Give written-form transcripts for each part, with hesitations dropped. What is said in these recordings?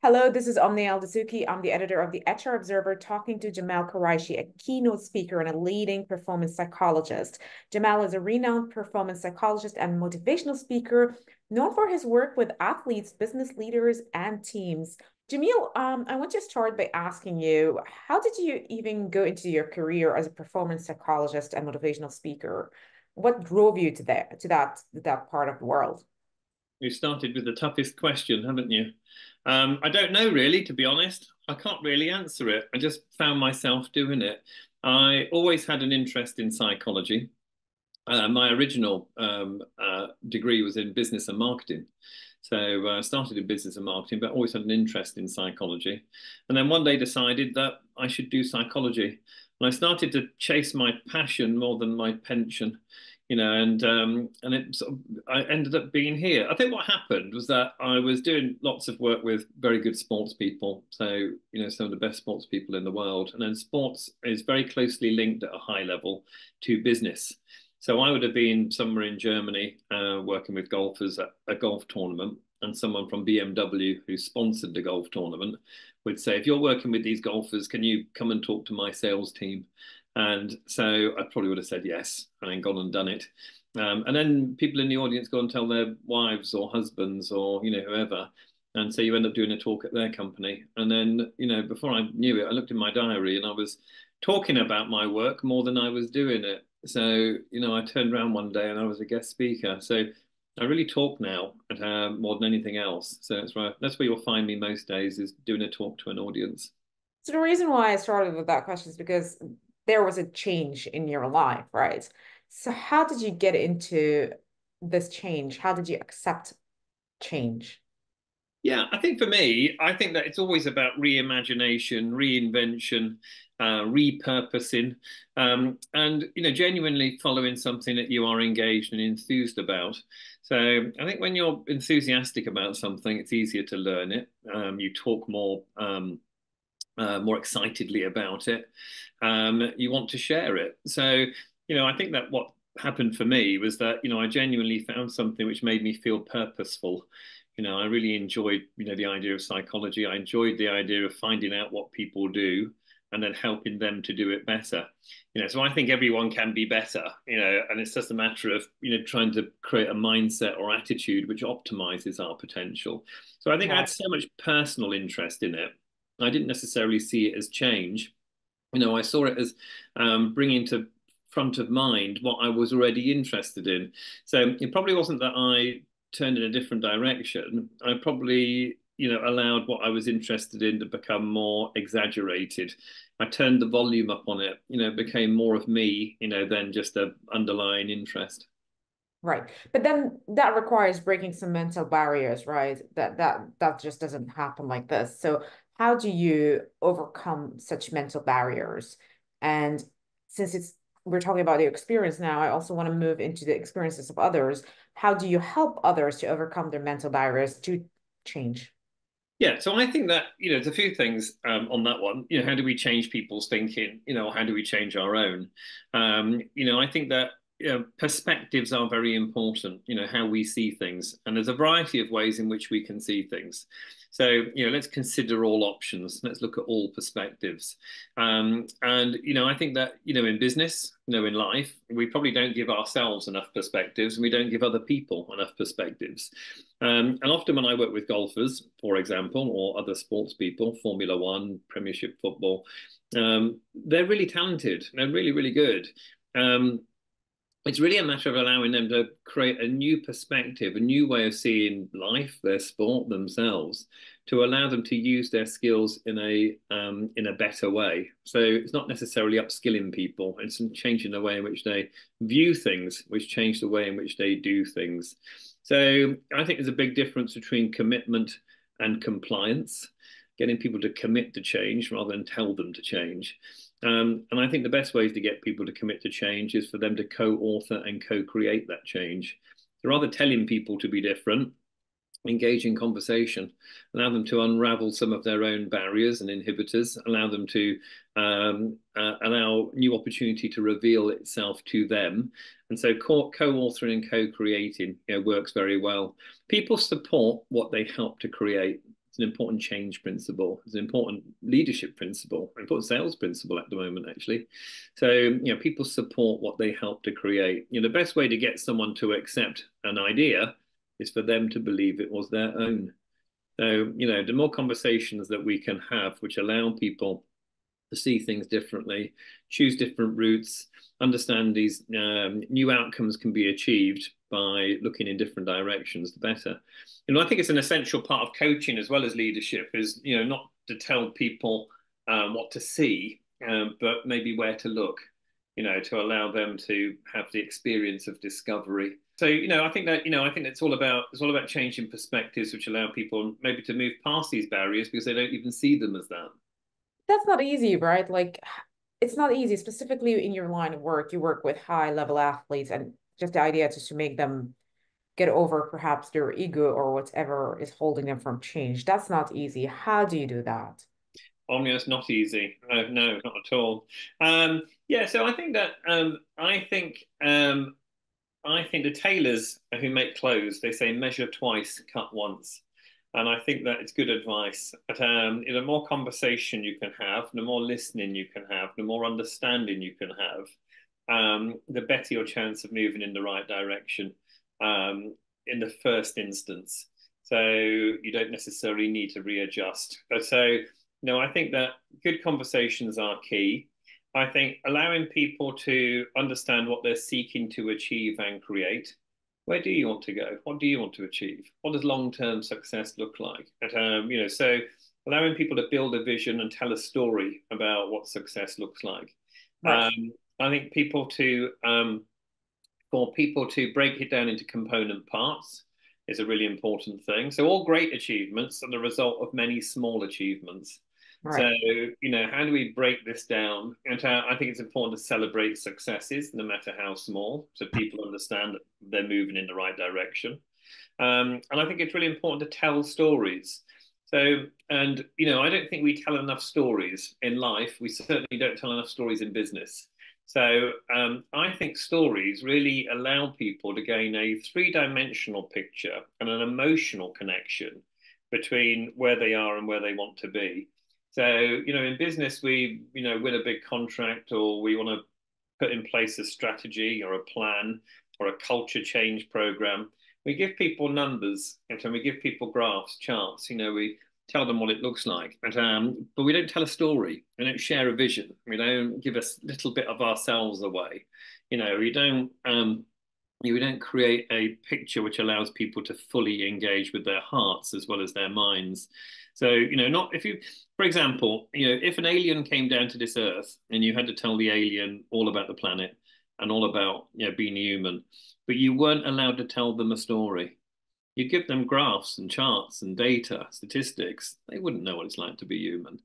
Hello, this is Omni Aldasuki. I'm the editor of the HR Observer, talking to Jamil Qureshi, a keynote speaker and a leading performance psychologist. Jamal is a renowned performance psychologist and motivational speaker, known for his work with athletes, business leaders, and teams. Jamil, I want to start by asking you, how did you even go into your career as a performance psychologist and motivational speaker? What drove you to that part of the world? You started with the toughest question, haven't you? I don't know really, to be honest. I can't really answer it. I just found myself doing it. I always had an interest in psychology. My original degree was in business and marketing. So I started in business and marketing, but always had an interest in psychology. And then one day decided that I should do psychology. And I started to chase my passion more than my pension, and it sort of, I ended up being here. I think what happened was that I was doing lots of work with very good sports people. So, some of the best sports people in the world. And then sports is very closely linked at a high level to business. So I would have been somewhere in Germany working with golfers at a golf tournament, and someone from BMW who sponsored the golf tournament would say, if you're working with these golfers, can you come and talk to my sales team? And so I probably would have said yes, and then gone and done it. And then people in the audience go and tell their wives or husbands or whoever. And so you end up doing a talk at their company. And then, before I knew it, I looked in my diary and I was talking about my work more than I was doing it. So, I turned around one day and I was a guest speaker. So I really talk now more than anything else. So that's where you'll find me most days, is doing a talk to an audience. So the reason why I started with that question is because there was a change in your life, right? So how did you get into this change? How did you accept change? Yeah, I think for me, I think that it's always about reimagination, reinvention, repurposing, and genuinely following something that you are engaged and enthused about. So I think when you're enthusiastic about something, it's easier to learn it. You talk more excitedly about it. You want to share it. So I think that what happened for me was that I genuinely found something which made me feel purposeful. I really enjoyed, the idea of psychology. I enjoyed the idea of finding out what people do and then helping them to do it better. So I think everyone can be better, and it's just a matter of, trying to create a mindset or attitude which optimizes our potential. So I think I Right. had so much personal interest in it. I didn't necessarily see it as change. I saw it as bringing to front of mind what I was already interested in. So it probably wasn't that I turned in a different direction. I probably, allowed what I was interested in to become more exaggerated. I turned the volume up on it, it became more of me, than just a underlying interest. Right. But then that requires breaking some mental barriers, right? That just doesn't happen like this. So how do you overcome such mental barriers? And since it's we're talking about your experience now, I also want to move into the experiences of others. How do you help others to overcome their mental barriers to change? Yeah, so I think that, there's a few things on that one. How do we change people's thinking? How do we change our own? I think that perspectives are very important, how we see things. And there's a variety of ways in which we can see things. So, let's consider all options. Let's look at all perspectives. And I think that, in business, in life, we probably don't give ourselves enough perspectives and we don't give other people enough perspectives. And often when I work with golfers, for example, or other sports people, Formula One, Premiership football, they're really talented. They're really, really good. Um, it's really a matter of allowing them to create a new perspective, a new way of seeing life, their sport, themselves, to allow them to use their skills in a better way. So it's not necessarily upskilling people; it's changing the way in which they view things, which change the way in which they do things. So I think there's a big difference between commitment and compliance, getting people to commit to change rather than tell them to change. And I think the best ways to get people to commit to change is for them to co-author and co-create that change. So rather telling people to be different, engage in conversation, allow them to unravel some of their own barriers and inhibitors, allow them to allow new opportunity to reveal itself to them. And so co-authoring and co-creating works very well. People support what they help to create. It's an important change principle. It's an important leadership principle, an important sales principle at the moment, actually. So, people support what they help to create. The best way to get someone to accept an idea is for them to believe it was their own. So, the more conversations that we can have, which allow people to see things differently, choose different routes, understand these new outcomes can be achieved by looking in different directions, the better. I think it's an essential part of coaching as well as leadership is, not to tell people what to see, but maybe where to look, to allow them to have the experience of discovery. So, I think it's all about changing perspectives, which allow people maybe to move past these barriers because they don't even see them as that. That's not easy, right? Like, it's not easy, specifically in your line of work. You work with high level athletes, and just the idea just to make them get over perhaps their ego or whatever is holding them from change. That's not easy. How do you do that? Omnia is not easy. No, not at all. Yeah, so I think that I think the tailors who make clothes, they say measure twice, cut once. And I think that it's good advice. But the more conversation you can have, the more listening you can have, the more understanding you can have, the better your chance of moving in the right direction in the first instance. So you don't necessarily need to readjust. But so, I think that good conversations are key. I think allowing people to understand what they're seeking to achieve and create. Where do you want to go? What do you want to achieve? What does long-term success look like? So allowing people to build a vision and tell a story about what success looks like. Right. Um, I think for people to break it down into component parts is a really important thing. So all great achievements are the result of many small achievements. So, Right. how do we break this down? And I think it's important to celebrate successes, no matter how small, so people understand that they're moving in the right direction. And I think it's really important to tell stories. So, and I don't think we tell enough stories in life. We certainly don't tell enough stories in business. So, I think stories really allow people to gain a three-dimensional picture and an emotional connection between where they are and where they want to be. So, in business, we, win a big contract or we want to put in place a strategy or a plan or a culture change program. We give people numbers and we give people graphs, charts. We tell them what it looks like, but we don't tell a story. We don't share a vision. We don't give a little bit of ourselves away. We don't. We don't create a picture which allows people to fully engage with their hearts as well as their minds. So, not if you, for example, if an alien came down to this earth and you had to tell the alien all about the planet and all about, being human, but you weren't allowed to tell them a story. You give them graphs and charts and data, statistics, they wouldn't know what it's like to be human.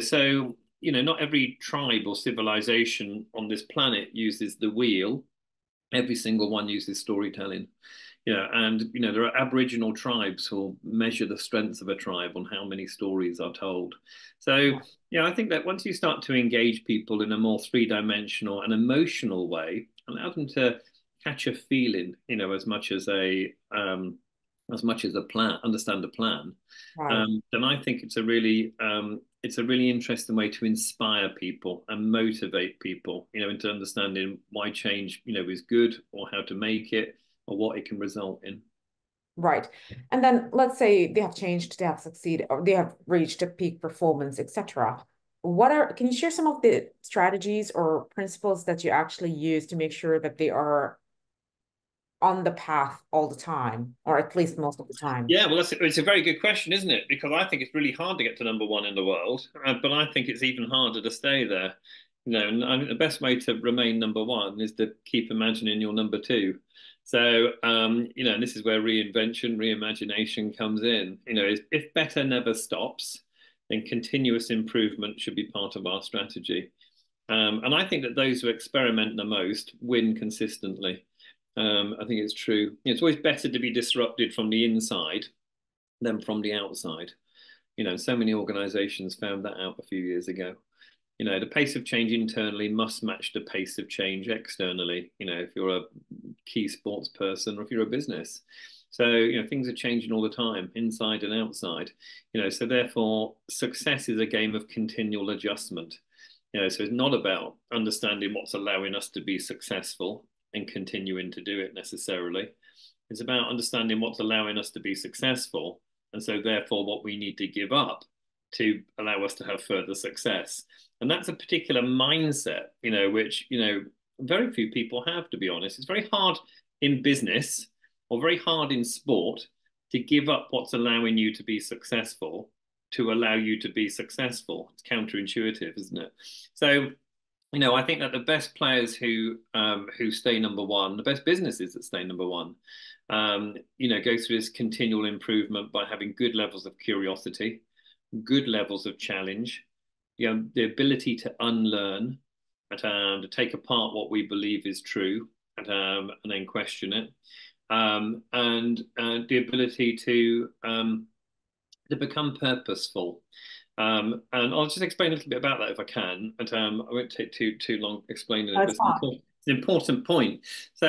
So, not every tribe or civilization on this planet uses the wheel. Every single one uses storytelling. And there are Aboriginal tribes who'll measure the strengths of a tribe on how many stories are told. So, I think that once you start to engage people in a more three-dimensional and emotional way, allow them to catch a feeling, as much as a plan, understand the plan, Right. then I think it's a really interesting way to inspire people and motivate people, into understanding why change, is good or how to make it or what it can result in. Right. And then let's say they have changed, they have succeeded, or they have reached a peak performance, etc. Can you share some of the strategies or principles that you actually use to make sure that they are on the path all the time, or at least most of the time? Yeah, well, it's a very good question, isn't it? Because I think it's really hard to get to number one in the world, but I think it's even harder to stay there. And I think the best way to remain number one is to keep imagining you're number two. So, and this is where reinvention, reimagination comes in. If better never stops, then continuous improvement should be part of our strategy. And I think that those who experiment the most win consistently. I think it's true. It's always better to be disrupted from the inside than from the outside. So many organizations found that out a few years ago. The pace of change internally must match the pace of change externally, if you're a key sports person or if you're a business. So, things are changing all the time, inside and outside. So therefore, success is a game of continual adjustment. So it's not about understanding what's allowing us to be successful and continuing to do it necessarily. It's about understanding what's allowing us to be successful, and so therefore what we need to give up to allow us to have further success. And that's a particular mindset, which, very few people have, to be honest. It's very hard in business or very hard in sport to give up what's allowing you to be successful to allow you to be successful. It's counterintuitive, isn't it? So, I think that the best players who stay number one, the best businesses that stay number one, go through this continual improvement by having good levels of curiosity, good levels of challenge, the ability to unlearn, to take apart what we believe is true, and then question it, and the ability to become purposeful. And I'll just explain a little bit about that if I can. And I won't take too long explaining it, but That's fine. it's an important point. So,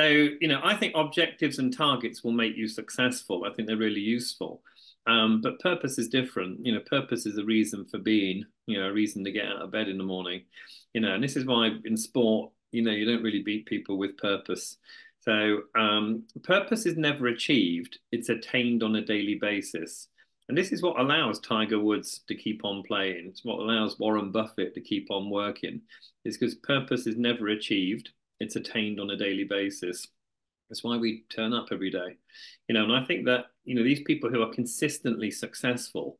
I think objectives and targets will make you successful. I think they're really useful. But purpose is different. Purpose is a reason for being, a reason to get out of bed in the morning. And this is why in sport, you don't really beat people with purpose. So purpose is never achieved. It's attained on a daily basis. And this is what allows Tiger Woods to keep on playing. It's what allows Warren Buffett to keep on working. It's because purpose is never achieved. It's attained on a daily basis. That's why we turn up every day. And I think that, these people who are consistently successful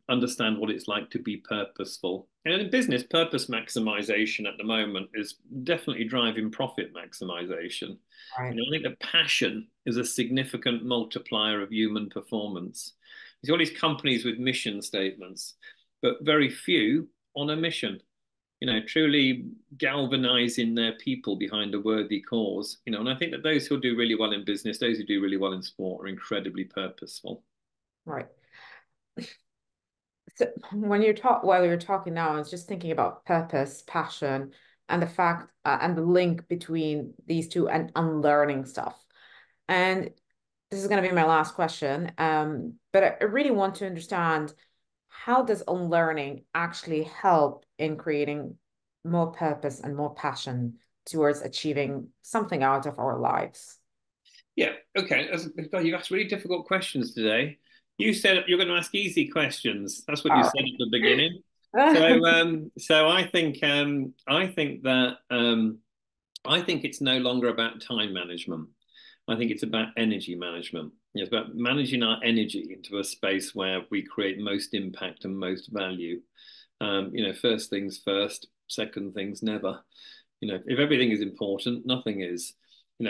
understand what it's like to be purposeful. And in business, purpose maximization at the moment is definitely driving profit maximization. Right. I think that passion is a significant multiplier of human performance. There's all these companies with mission statements, but very few on a mission. Truly galvanizing their people behind a worthy cause. And I think that those who do really well in business, those who do really well in sport, are incredibly purposeful. Right. So when while you're talking now, I was just thinking about purpose, passion, and the fact and the link between these two and unlearning stuff. And this is going to be my last question. But I really want to understand, how does unlearning actually help in creating more purpose and more passion towards achieving something out of our lives? Yeah, okay. You've asked really difficult questions today. You said you're going to ask easy questions. That's what you All said at the beginning. right. So I think it's no longer about time management. I think it's about energy management. It's about managing our energy into a space where we create most impact and most value. First things first, second things never. If everything is important, nothing is.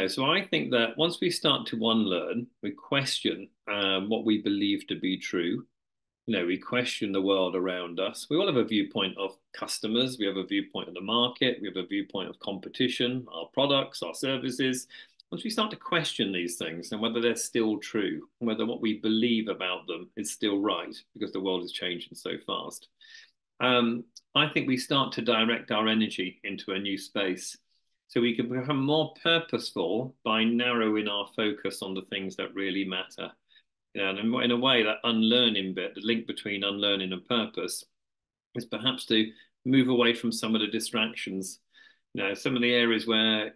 So I think that once we start to unlearn, we question what we believe to be true. We question the world around us. We all have a viewpoint of customers. We have a viewpoint of the market. We have a viewpoint of competition, our products, our services. Once we start to question these things and whether they're still true, and whether what we believe about them is still right, because the world is changing so fast, I think we start to direct our energy into a new space. So we can become more purposeful by narrowing our focus on the things that really matter. And in a way, that unlearning bit, the link between unlearning and purpose, is perhaps to move away from some of the distractions. Some of the areas where,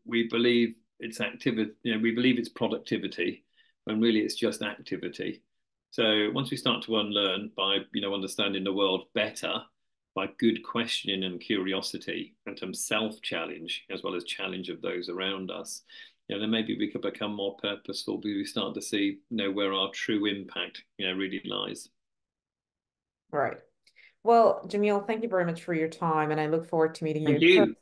we believe it's activity, we believe it's productivity, when really it's just activity. So once we start to unlearn by, understanding the world better, by good questioning and curiosity and some self-challenge, as well as challenge of those around us, then maybe we could become more purposeful, because we start to see, where our true impact, really lies. Right. Well, Jamil, thank you very much for your time, and I look forward to meeting you Thank in person you.